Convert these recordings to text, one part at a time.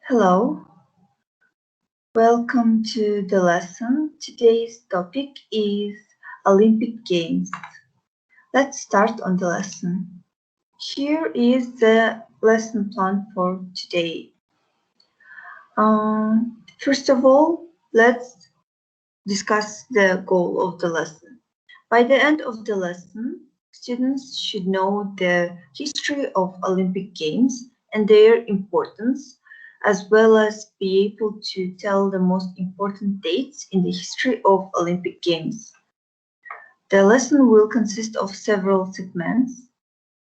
Hello, welcome to the lesson. Today's topic is Olympic Games. Let's start on the lesson. Here is the lesson plan for today. First of all, let's discuss the goal of the lesson. By the end of the lesson, students should know the history of Olympic Games and their importance, as well as be able to tell the most important dates in the history of Olympic Games. The lesson will consist of several segments,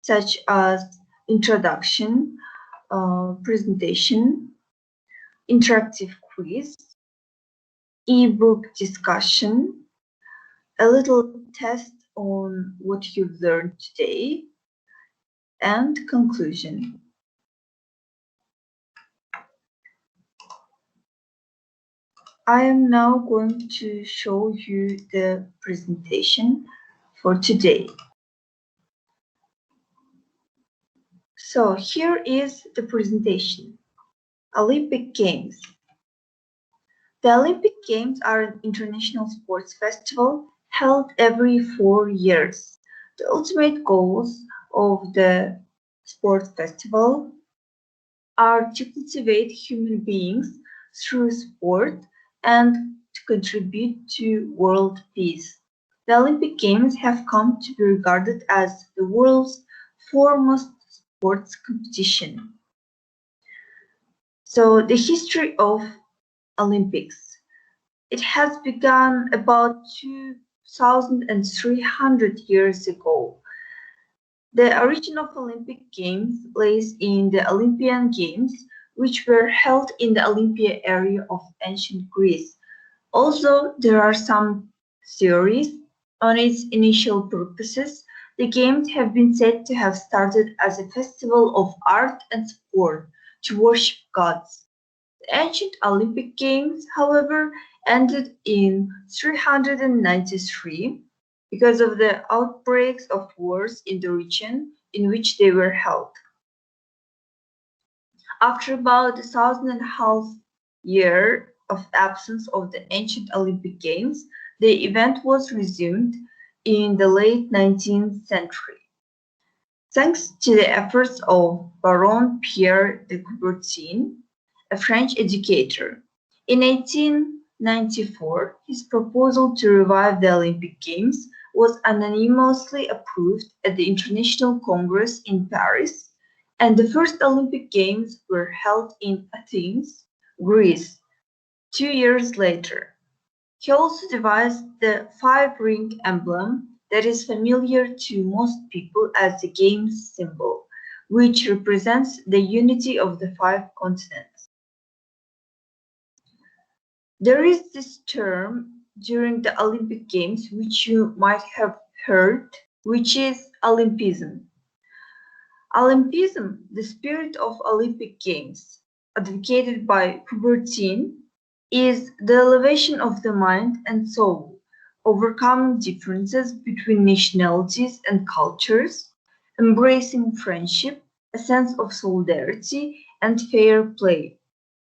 such as introduction, presentation, interactive quiz, ebook discussion, a little test on what you've learned today, and conclusion. I am now going to show you the presentation for today. So here is the presentation. Olympic Games. The Olympic Games are an international sports festival held every 4 years. The ultimate goals of the sports festival are to cultivate human beings through sport and to contribute to world peace. The Olympic Games have come to be regarded as the world's foremost sports competition. So, the history of Olympics. It has begun about 2,300 years ago. The origin of Olympic Games lays in the Olympian Games, which were held in the Olympia area of ancient Greece. Also, there are some theories on its initial purposes. The Games have been said to have started as a festival of art and sport to worship gods. The ancient Olympic Games, however, ended in 393 because of the outbreaks of wars in the region in which they were held. After about 1,500 years of absence of the ancient Olympic Games, the event was resumed in the late 19th century. Thanks to the efforts of Baron Pierre de Coubertin, a French educator. In 1894, his proposal to revive the Olympic Games was unanimously approved at the International Congress in Paris, and the first Olympic Games were held in Athens, Greece, 2 years later. He also devised the five-ring emblem that is familiar to most people as the Games symbol, which represents the unity of the 5 continents. There is this term during the Olympic Games which you might have heard, which is Olympism. Olympism, the spirit of Olympic Games, advocated by Coubertin, is the elevation of the mind and soul, overcoming differences between nationalities and cultures, embracing friendship, a sense of solidarity, and fair play,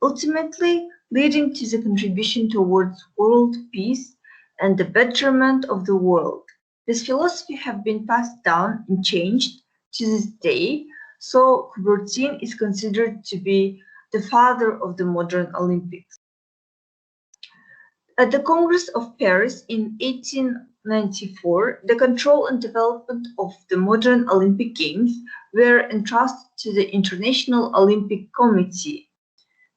ultimately leading to the contribution towards world peace and the betterment of the world. This philosophy has been passed down and changed to this day, so Coubertin is considered to be the father of the modern Olympics. At the Congress of Paris in 1894, the control and development of the modern Olympic Games were entrusted to the International Olympic Committee.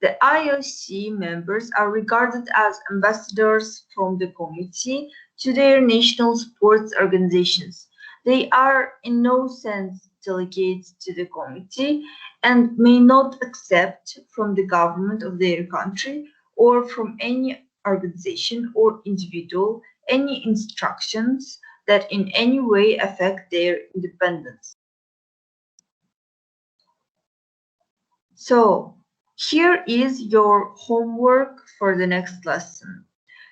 The IOC members are regarded as ambassadors from the committee to their national sports organizations. They are in no sense delegates to the committee and may not accept from the government of their country or from any organization or individual any instructions that in any way affect their independence. So, here is your homework for the next lesson.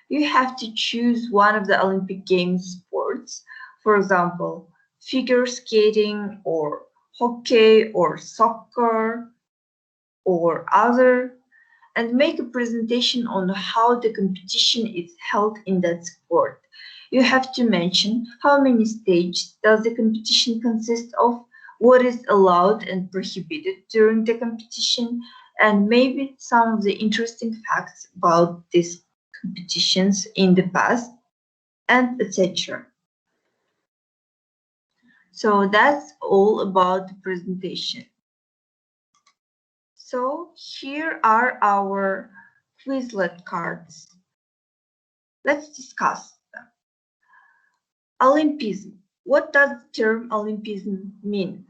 You have to choose one of the Olympic Games sports, for example, figure skating or hockey or soccer or other, and make a presentation on how the competition is held in that sport. You have to mention how many stages does the competition consist of, what is allowed and prohibited during the competition, and maybe some of the interesting facts about these competitions in the past, and etc. So that's all about the presentation. So here are our Quizlet cards. Let's discuss them. Olympism. What does the term Olympism mean?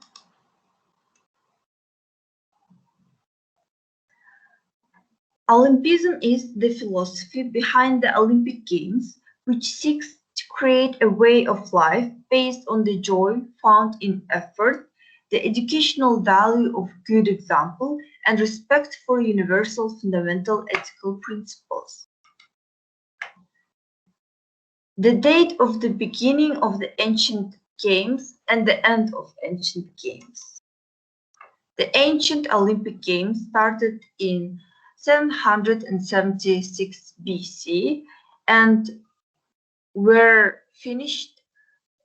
Olympism is the philosophy behind the Olympic Games, which seeks to create a way of life based on the joy found in effort, the educational value of good example, and respect for universal fundamental ethical principles. The date of the beginning of the ancient games and the end of ancient games. The ancient Olympic Games started in 776 BC and were finished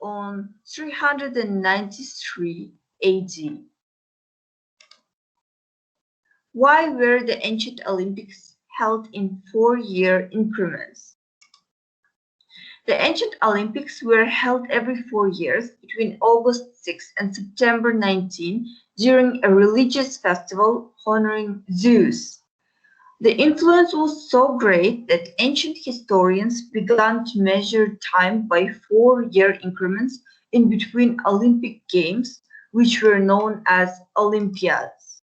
on 393 AD. Why were the ancient Olympics held in 4-year increments? The ancient Olympics were held every 4 years between August 6 and September 19 during a religious festival honoring Zeus. The influence was so great that ancient historians began to measure time by 4-year increments in between Olympic Games, which were known as Olympiads.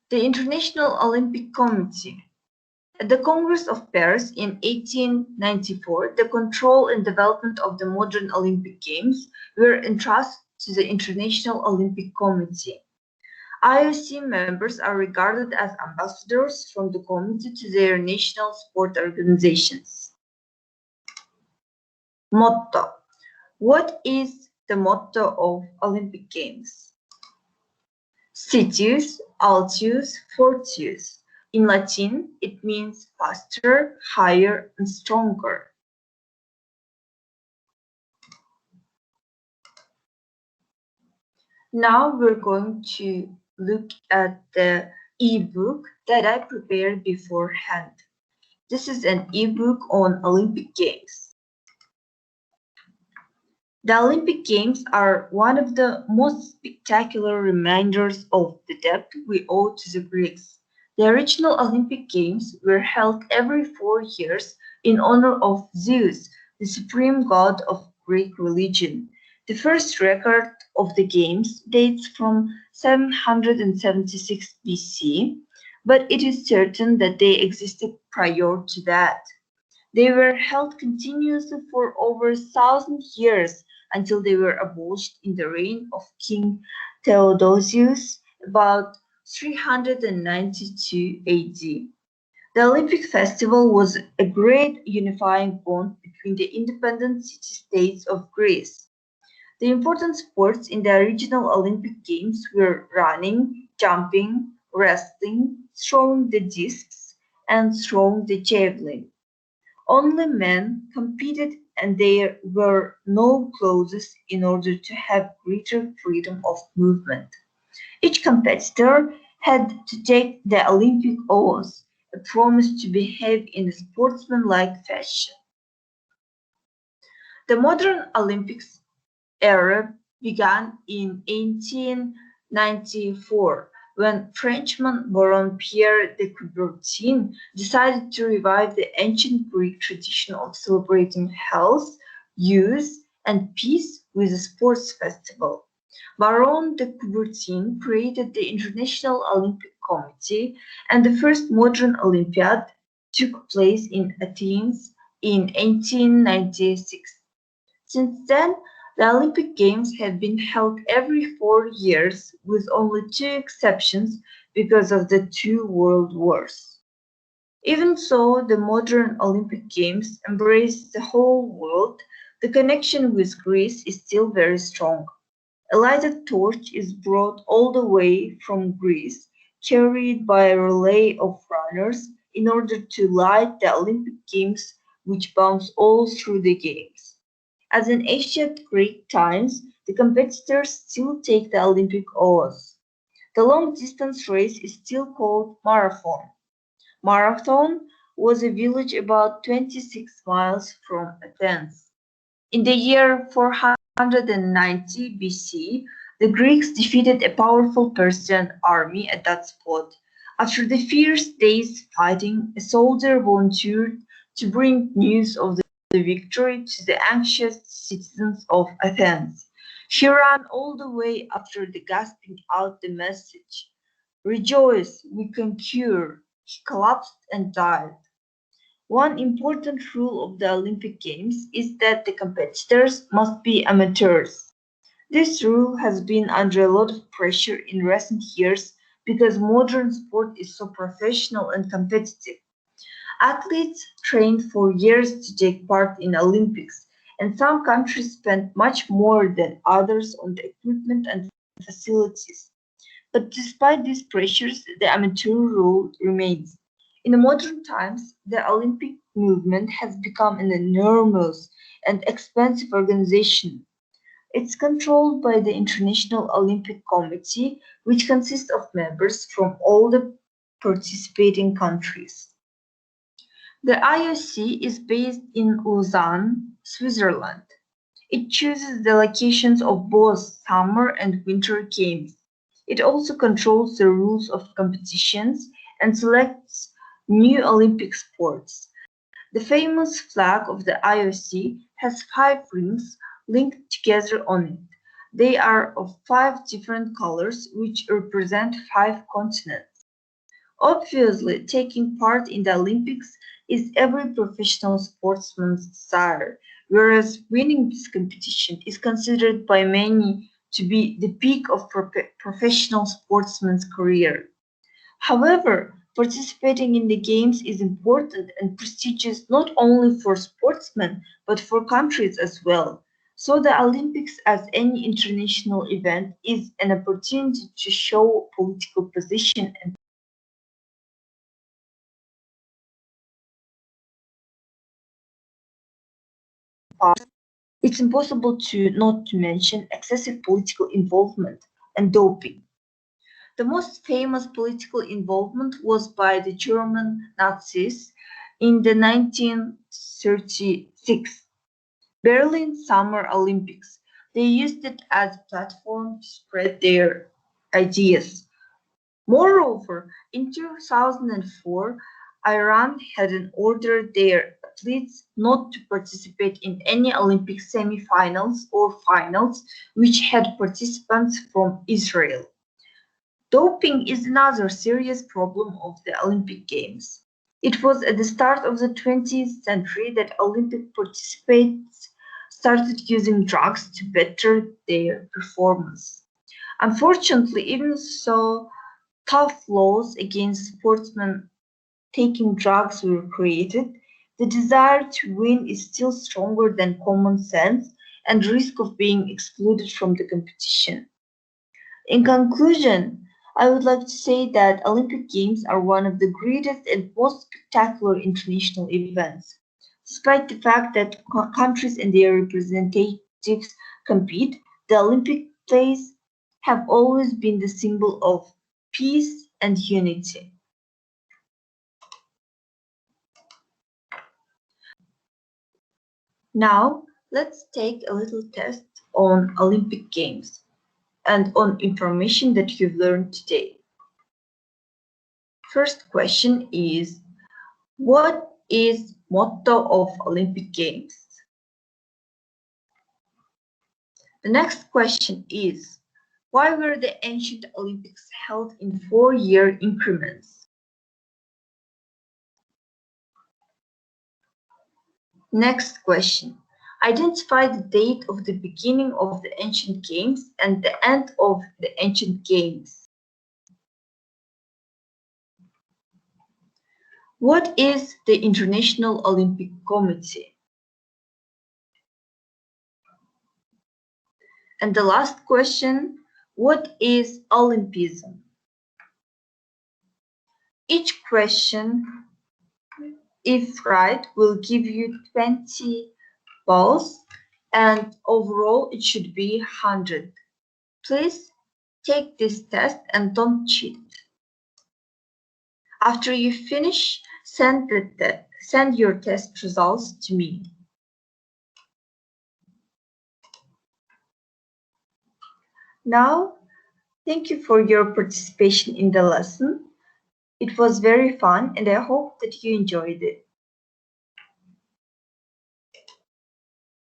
The International Olympic Committee. At the Congress of Paris in 1894, the control and development of the modern Olympic Games were entrusted to the International Olympic Committee. IOC members are regarded as ambassadors from the committee to their national sport organizations. Motto. What is the motto of Olympic Games? Citius, Altius, Fortius. In Latin, it means faster, higher, and stronger. Now we're going to look at the ebook that I prepared beforehand. This is an ebook on Olympic Games. The Olympic Games are one of the most spectacular reminders of the debt we owe to the Greeks. The original Olympic Games were held every 4 years in honor of Zeus, the supreme god of Greek religion. The first record of the Games dates from 776 BC, but it is certain that they existed prior to that. They were held continuously for over 1,000 years until they were abolished in the reign of King Theodosius about 392 AD. The Olympic festival was a great unifying bond between the independent city-states of Greece. The important sports in the original Olympic Games were running, jumping, wrestling, throwing the discs, and throwing the javelin. Only men competed and there were no clauses in order to have greater freedom of movement. Each competitor had to take the Olympic oath, a promise to behave in a sportsmanlike fashion. The modern Olympics era began in 1894 when Frenchman Baron Pierre de Coubertin decided to revive the ancient Greek tradition of celebrating health, youth, and peace with a sports festival. Baron de Coubertin created the International Olympic Committee, and the first modern Olympiad took place in Athens in 1896. Since then, the Olympic Games have been held every 4 years, with only 2 exceptions because of the 2 world wars. Even so, the modern Olympic Games embrace the whole world. The connection with Greece is still very strong. A lighted torch is brought all the way from Greece carried by a relay of runners in order to light the Olympic Games, which bounce all through the games. As in ancient Greek times, the competitors still take the Olympic oath. The long distance race is still called marathon. Marathon was a village about 26 miles from Athens. In the year 490 BC, the Greeks defeated a powerful Persian army at that spot. After the fierce day's fighting, a soldier volunteered to bring news of the victory to the anxious citizens of Athens. He ran all the way after the gasping out the message, "Rejoice, we conquer." He collapsed and died. One important rule of the Olympic Games is that the competitors must be amateurs. This rule has been under a lot of pressure in recent years because modern sport is so professional and competitive. Athletes train for years to take part in Olympics, and some countries spend much more than others on the equipment and facilities. But despite these pressures, the amateur rule remains. In the modern times, the Olympic movement has become an enormous and expensive organization. It's controlled by the International Olympic Committee, which consists of members from all the participating countries. The IOC is based in Lausanne, Switzerland. It chooses the locations of both summer and winter games. It also controls the rules of competitions and selects new Olympic sports. The famous flag of the IOC has five rings linked together on it. They are of five different colors, which represent five continents. Obviously, taking part in the Olympics is every professional sportsman's desire, whereas winning this competition is considered by many to be the peak of professional sportsman's career. However, participating in the games is important and prestigious not only for sportsmen but for countries as well. So the Olympics, as any international event, is an opportunity to show political position and power. It's impossible to not to mention excessive political involvement and doping. The most famous political involvement was by the German Nazis in the 1936 Berlin Summer Olympics. They used it as a platform to spread their ideas. Moreover, in 2004, Iran had ordered their athletes not to participate in any Olympic semi-finals or finals which had participants from Israel. Doping is another serious problem of the Olympic Games. It was at the start of the 20th century that Olympic participants started using drugs to better their performance. Unfortunately, even so, tough laws against sportsmen taking drugs were created. The desire to win is still stronger than common sense and risk of being excluded from the competition. In conclusion, I would like to say that Olympic Games are one of the greatest and most spectacular international events. Despite the fact that countries and their representatives compete, the Olympic plays have always been the symbol of peace and unity. Now, let's take a little test on Olympic Games and on information that you've learned today. First question is, what is motto of Olympic Games? The next question is, why were the ancient Olympics held in 4-year increments? Next question, identify the date of the beginning of the ancient games and the end of the ancient games. What is the International Olympic Committee? And the last question, what is Olympism? Each question, if right, will give you 20 balls, and overall it should be 100. Please take this test and don't cheat. After you finish, send your test results to me. Now, thank you for your participation in the lesson. It was very fun and I hope that you enjoyed it.